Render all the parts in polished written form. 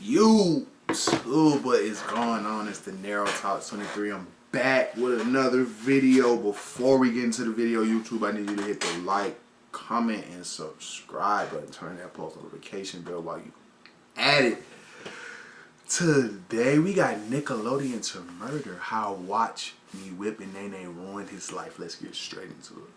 YouTube, what is going on? It's the Narrow Talk 23. I'm back with another video. Before we get into the video, YouTube, I need you to hit the like, comment, and subscribe button. Turn that post notification bell while you at it. Today we got Nickelodeon to Murder. How Watch Me Whip and Nae-Nae ruined his life. Let's get straight into it.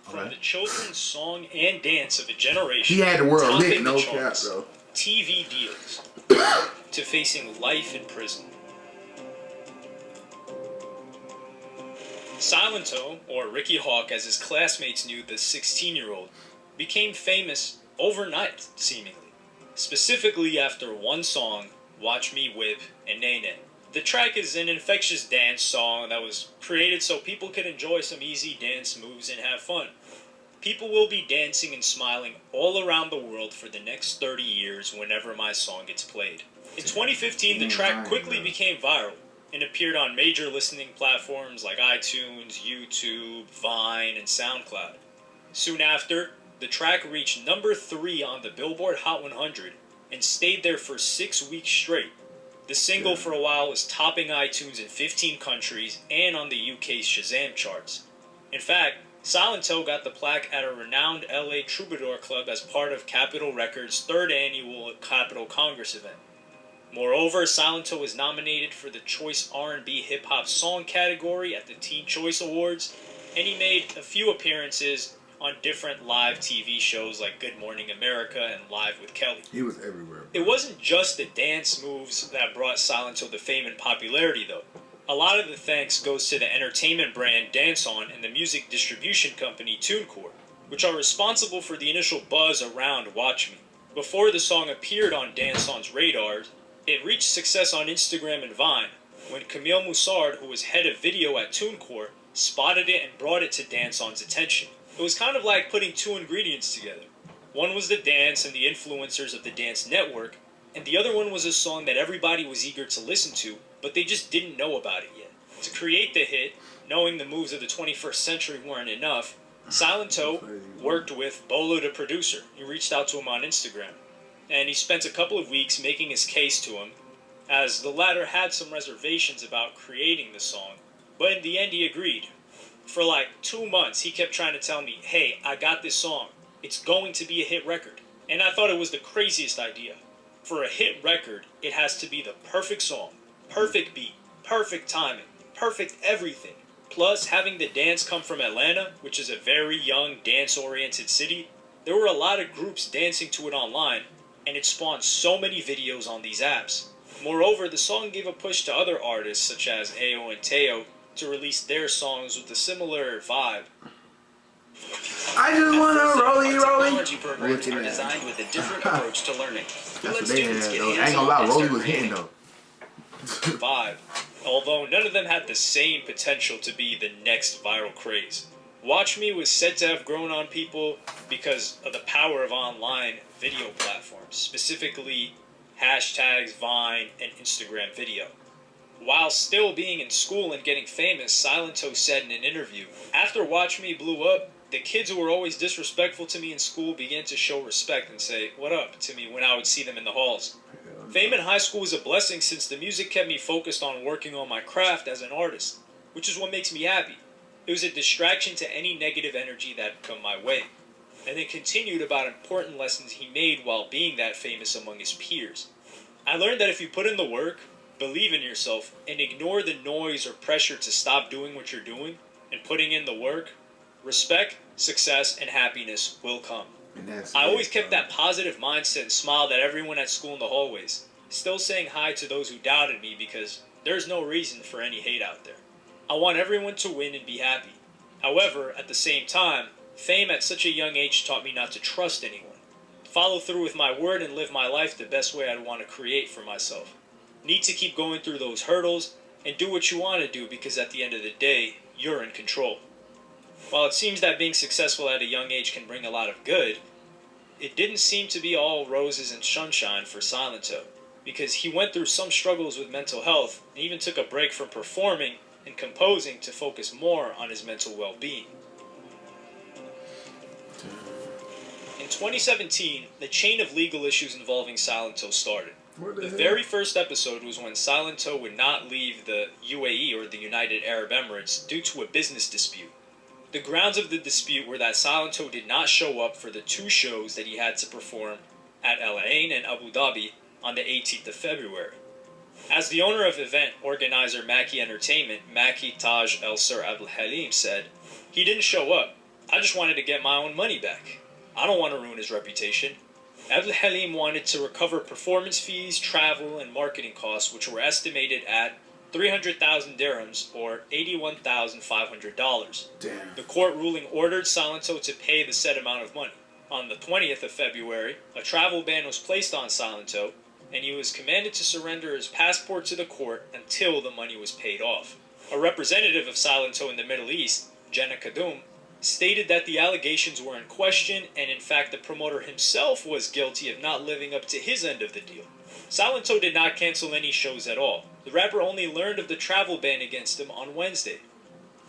From the children's song and dance of a generation, He had the world lit, no cap, charts, bro. TV deals, to facing life in prison. Silento, or Ricky Hawk as his classmates knew the 16-year-old, became famous overnight, seemingly. Specifically after one song, Watch Me Whip and Nae-Nae. The track is an infectious dance song that was created so people could enjoy some easy dance moves and have fun. People will be dancing and smiling all around the world for the next 30 years whenever my song gets played. In 2015, the track quickly became viral and appeared on major listening platforms like iTunes, YouTube, Vine, and SoundCloud. Soon after, the track reached number 3 on the Billboard Hot 100 and stayed there for 6 weeks straight. The single for a while was topping iTunes in 15 countries and on the UK's Shazam charts. In fact, Silento got the plaque at a renowned LA Troubadour Club as part of Capitol Records' 3rd annual Capitol Congress event. Moreover, Silento was nominated for the Choice R&B Hip Hop Song category at the Teen Choice Awards, and he made a few appearances on different live TV shows like Good Morning America and Live with Kelly. He was everywhere, bro. It wasn't just the dance moves that brought Silento the fame and popularity, though. A lot of the thanks goes to the entertainment brand Dance On and the music distribution company TuneCore, which are responsible for the initial buzz around Watch Me. Before the song appeared on Dance On's radars, it reached success on Instagram and Vine, when Camille Moussard, who was head of video at TuneCore, spotted it and brought it to Dance On's attention. It was kind of like putting two ingredients together. One was the dance and the influencers of the dance network, and the other one was a song that everybody was eager to listen to, but they just didn't know about it yet. To create the hit, knowing the moves of the 21st century weren't enough, Silento worked with Bolo the producer. He reached out to him on Instagram, and he spent a couple of weeks making his case to him, as the latter had some reservations about creating the song, but in the end he agreed. For like 2 months, he kept trying to tell me, hey, I got this song. It's going to be a hit record. And I thought it was the craziest idea. For a hit record, it has to be the perfect song, perfect beat, perfect timing, perfect everything. Plus, having the dance come from Atlanta, which is a very young, dance-oriented city, there were a lot of groups dancing to it online, and it spawned so many videos on these apps. Moreover, the song gave a push to other artists such as Ayo and Teo to release their songs with a similar vibe. I just want to rolly. Technology programs are designed with a different approach to learning. That's what they had, though. I ain't gonna lie, Rolly was hitting, though. Vibe. Although none of them had the same potential to be the next viral craze. Watch Me was said to have grown on people because of the power of online video platforms, specifically hashtags, Vine, and Instagram video. While still being in school and getting famous, Silento said in an interview, after Watch Me blew up, the kids who were always disrespectful to me in school began to show respect and say, what up, to me when I would see them in the halls. Fame in high school was a blessing since the music kept me focused on working on my craft as an artist, which is what makes me happy. It was a distraction to any negative energy that had come my way. And then continued about important lessons he made while being that famous among his peers. I learned that if you put in the work, believe in yourself, and ignore the noise or pressure to stop doing what you're doing and putting in the work, respect, success, and happiness will come. I always kept that positive mindset and smiled at everyone at school in the hallways, still saying hi to those who doubted me because there's no reason for any hate out there. I want everyone to win and be happy. However, at the same time, fame at such a young age taught me not to trust anyone, follow through with my word and live my life the best way I'd want to create for myself. Need to keep going through those hurdles and do what you want to do because at the end of the day, you're in control. While it seems that being successful at a young age can bring a lot of good, it didn't seem to be all roses and sunshine for Silento, because he went through some struggles with mental health and even took a break from performing and composing to focus more on his mental well-being. In In 2017, the chain of legal issues involving Silento started. The hell? very first episode was when Silento would not leave the UAE, or the United Arab Emirates, due to a business dispute. The grounds of the dispute were that Silento did not show up for the 2 shows that he had to perform at Al Ain and Abu Dhabi on the 18th of February. As the owner of event organizer Mackey Entertainment, Mackey Taj El Sir Abdul Halim, said, "He didn't show up. I just wanted to get my own money back. I don't want to ruin his reputation." Abdul Halim wanted to recover performance fees, travel, and marketing costs, which were estimated at 300,000 dirhams, or $81,500. Damn. The court ruling ordered Silento to pay the said amount of money. On the 20th of February, a travel ban was placed on Silento, and he was commanded to surrender his passport to the court until the money was paid off. A representative of Silento in the Middle East, Jenna Kadum, stated that the allegations were in question, and in fact the promoter himself was guilty of not living up to his end of the deal. Silento did not cancel any shows at all. The rapper only learned of the travel ban against him on Wednesday.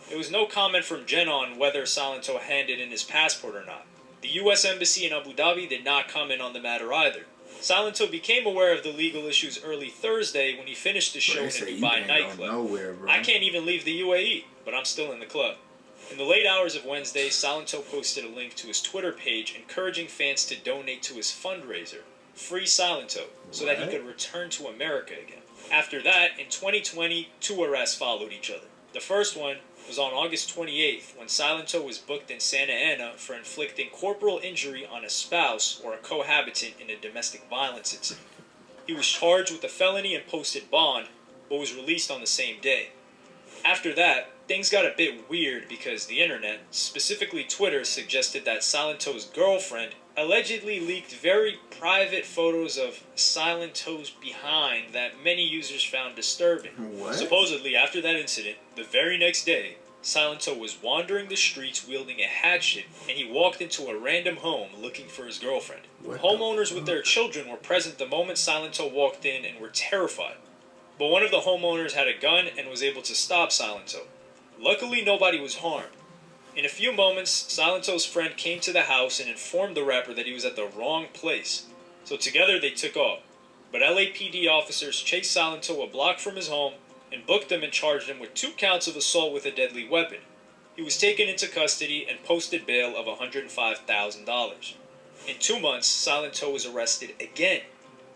There was no comment from Jenna on whether Silento handed in his passport or not. The U.S. Embassy in Abu Dhabi did not comment on the matter either. Silento became aware of the legal issues early Thursday when he finished the show in a Dubai nightclub. Nowhere, bro. "I can't even leave the UAE, but I'm still in the club." In the late hours of Wednesday, Silento posted a link to his Twitter page encouraging fans to donate to his fundraiser, Free Silento, so that he could return to America again. After that, in 2020, 2 arrests followed each other. The first one was on August 28th, when Silento was booked in Santa Ana for inflicting corporal injury on a spouse or a cohabitant in a domestic violence incident. He was charged with a felony and posted bond, but was released on the same day. After that, things got a bit weird because the internet, specifically Twitter, suggested that Silento's girlfriend allegedly leaked very private photos of Silento's behind that many users found disturbing. What? Supposedly, after that incident, the very next day, Silento was wandering the streets wielding a hatchet, and he walked into a random home looking for his girlfriend. Homeowners with their children were present the moment Silento walked in and were terrified. But one of the homeowners had a gun and was able to stop Silento. Luckily, nobody was harmed. In a few moments, Silento's friend came to the house and informed the rapper that he was at the wrong place. So together they took off. But LAPD officers chased Silento a block from his home and booked him and charged him with 2 counts of assault with a deadly weapon. He was taken into custody and posted bail of $105,000. In 2 months, Silento was arrested again,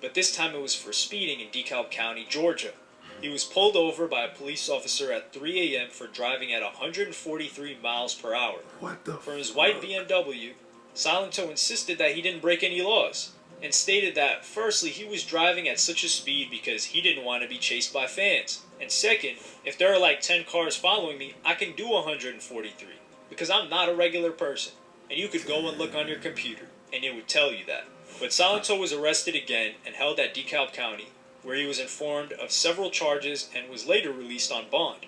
but this time it was for speeding in DeKalb County, Georgia. He was pulled over by a police officer at 3 a.m. for driving at 143 miles per hour. What the From his white BMW, Silento insisted that he didn't break any laws, and stated that, firstly, he was driving at such a speed because he didn't want to be chased by fans, and second, if there are like 10 cars following me, I can do 143, because I'm not a regular person, and you could go and look on your computer, and it would tell you that. But Silento was arrested again and held at DeKalb County, where he was informed of several charges and was later released on bond.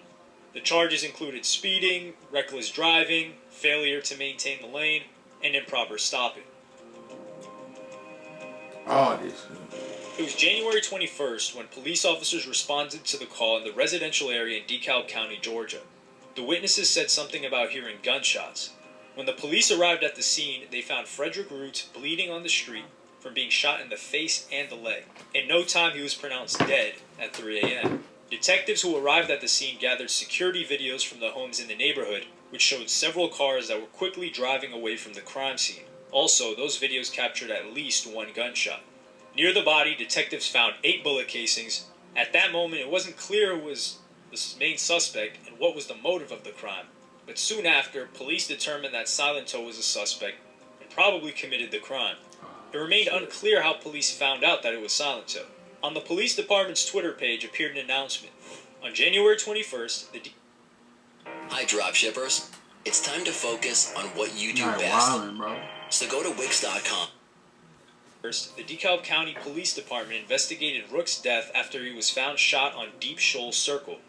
The charges included speeding, reckless driving, failure to maintain the lane, and improper stopping. All this. It was January 21st when police officers responded to the call in the residential area in DeKalb County, Georgia. The witnesses said something about hearing gunshots. When the police arrived at the scene, they found Frederick Roots bleeding on the street from being shot in the face and the leg. In no time, he was pronounced dead at 3 a.m. Detectives who arrived at the scene gathered security videos from the homes in the neighborhood, which showed several cars that were quickly driving away from the crime scene. Also, those videos captured at least 1 gunshot. Near the body, detectives found 8 bullet casings. At that moment, it wasn't clear who was the main suspect and what was the motive of the crime. But soon after, police determined that Silento was a suspect and probably committed the crime. It remained unclear how police found out that it was Silento. On the police department's Twitter page appeared an announcement. On January 21st, Hi, dropshippers. It's time to focus on what you do Not best. wildin', bro. So go to Wix.com. First, the DeKalb County Police Department investigated Rook's death after he was found shot on Deep Shoal Circle.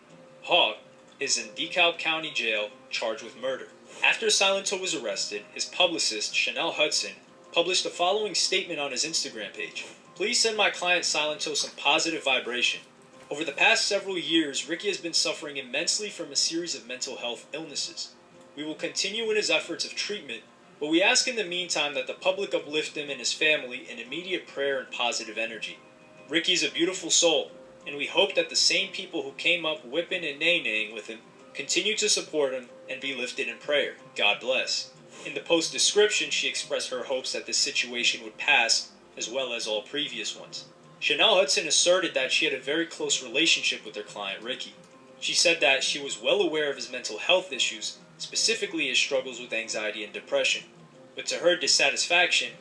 Hawk is in DeKalb County Jail, charged with murder. After Silento was arrested, his publicist, Chanel Hudson, published the following statement on his Instagram page. "Please send my client Silento some positive vibration. Over the past several years, Ricky has been suffering immensely from a series of mental health illnesses. We will continue in his efforts of treatment But we ask in the meantime that the public uplift him and his family in immediate prayer and positive energy. Ricky's a beautiful soul, and we hope that the same people who came up whipping and nae-naeing with him continue to support him and be lifted in prayer. God bless. In the post description, she expressed her hopes that this situation would pass, as well as all previous ones. Chanel Hudson asserted that she had a very close relationship with her client Ricky. She said that she was well aware of his mental health issues, specifically his struggles with anxiety and depression. But to her dissatisfaction,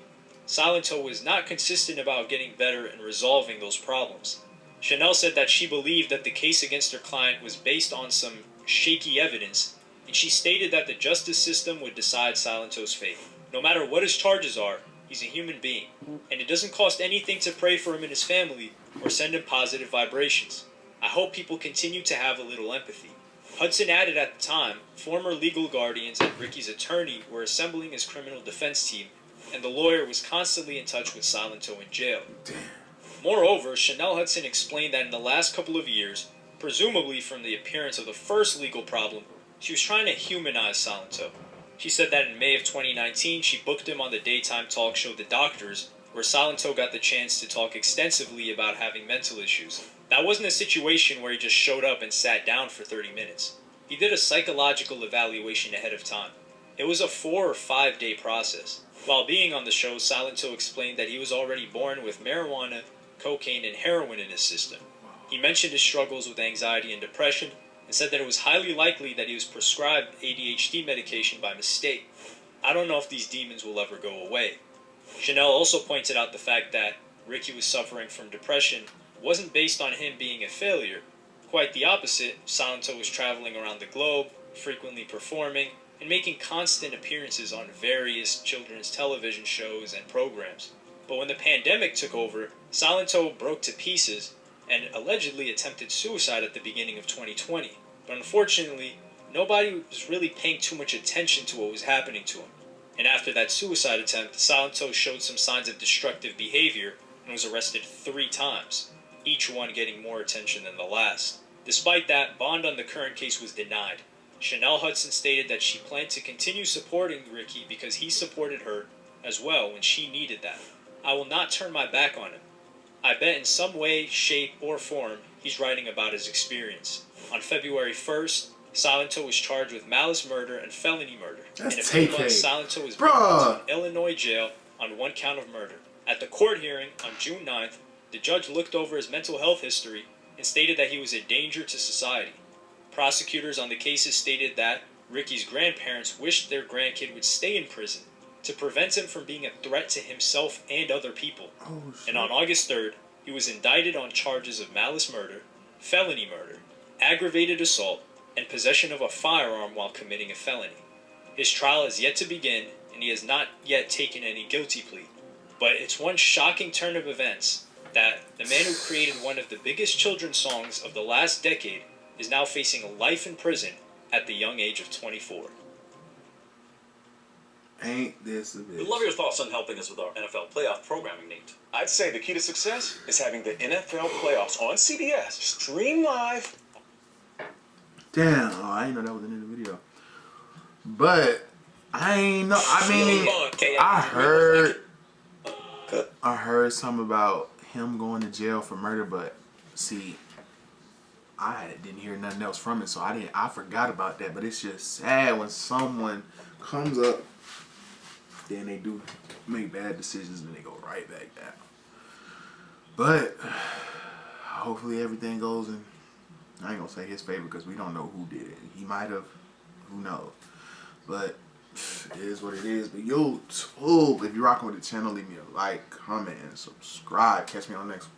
Silento was not consistent about getting better and resolving those problems. Chanel said that she believed that the case against her client was based on some shaky evidence, and she stated that the justice system would decide Silento's fate. No matter what his charges are, he's a human being, and it doesn't cost anything to pray for him and his family or send him positive vibrations. I hope people continue to have a little empathy. Hudson added at the time, former legal guardians and Ricky's attorney were assembling his criminal defense team, and the lawyer was constantly in touch with Silento in jail. Moreover, Chanel Hudson explained that in the last couple of years, presumably from the appearance of the first legal problem, she was trying to humanize Silento. She said that in May of 2019, she booked him on the daytime talk show The Doctors, where Silento got the chance to talk extensively about having mental issues. That wasn't a situation where he just showed up and sat down for 30 minutes. He did a psychological evaluation ahead of time. It was a 4 or 5 day process. While being on the show, Silento explained that he was already born with marijuana, cocaine, and heroin in his system. He mentioned his struggles with anxiety and depression, and said that it was highly likely that he was prescribed ADHD medication by mistake. I don't know if these demons will ever go away. Chanel also pointed out the fact that Ricky was suffering from depression wasn't based on him being a failure. Quite the opposite, Silento was traveling around the globe, frequently performing, and making constant appearances on various children's television shows and programs. But when the pandemic took over, Silento broke to pieces and allegedly attempted suicide at the beginning of 2020. But unfortunately, nobody was really paying too much attention to what was happening to him. And after that suicide attempt, Silento showed some signs of destructive behavior and was arrested 3 times, each one getting more attention than the last. Despite that, bond on the current case was denied. Chanel Hudson stated that she planned to continue supporting Ricky because he supported her as well when she needed that. I will not turn my back on him. I bet in some way, shape, or form, he's writing about his experience. On February 1st, Silento was charged with malice murder and felony murder. That's in a few TK. months, Silento was brought to an Illinois jail on 1 count of murder. At the court hearing on June 9th, the judge looked over his mental health history and stated that he was a danger to society. Prosecutors on the cases stated that Ricky's grandparents wished their grandkid would stay in prison to prevent him from being a threat to himself and other people. And on August 3rd, he was indicted on charges of malice murder, felony murder, aggravated assault, and possession of a firearm while committing a felony. His trial is yet to begin, and he has not yet taken any guilty plea. But it's one shocking turn of events that the man who created one of the biggest children's songs of the last decade is now facing life in prison at the young age of 24. Ain't this a bitch? We'd love your thoughts on helping us with our NFL playoff programming, Nate. I'd say the key to success is having the NFL playoffs on CBS, stream live. Damn, oh, I didn't know that was in the video. But I ain't know. I mean, I heard something about him going to jail for murder, but see, I didn't hear nothing else from it, so I forgot about that. But it's just sad when someone comes up, then they do make bad decisions and they go right back down. But hopefully everything goes in, I ain't gonna say his favor because we don't know who did it. He might have, who knows. But it is what it is. But YouTube, if you're rocking with the channel, leave me a like, comment, and subscribe. Catch me on the next one.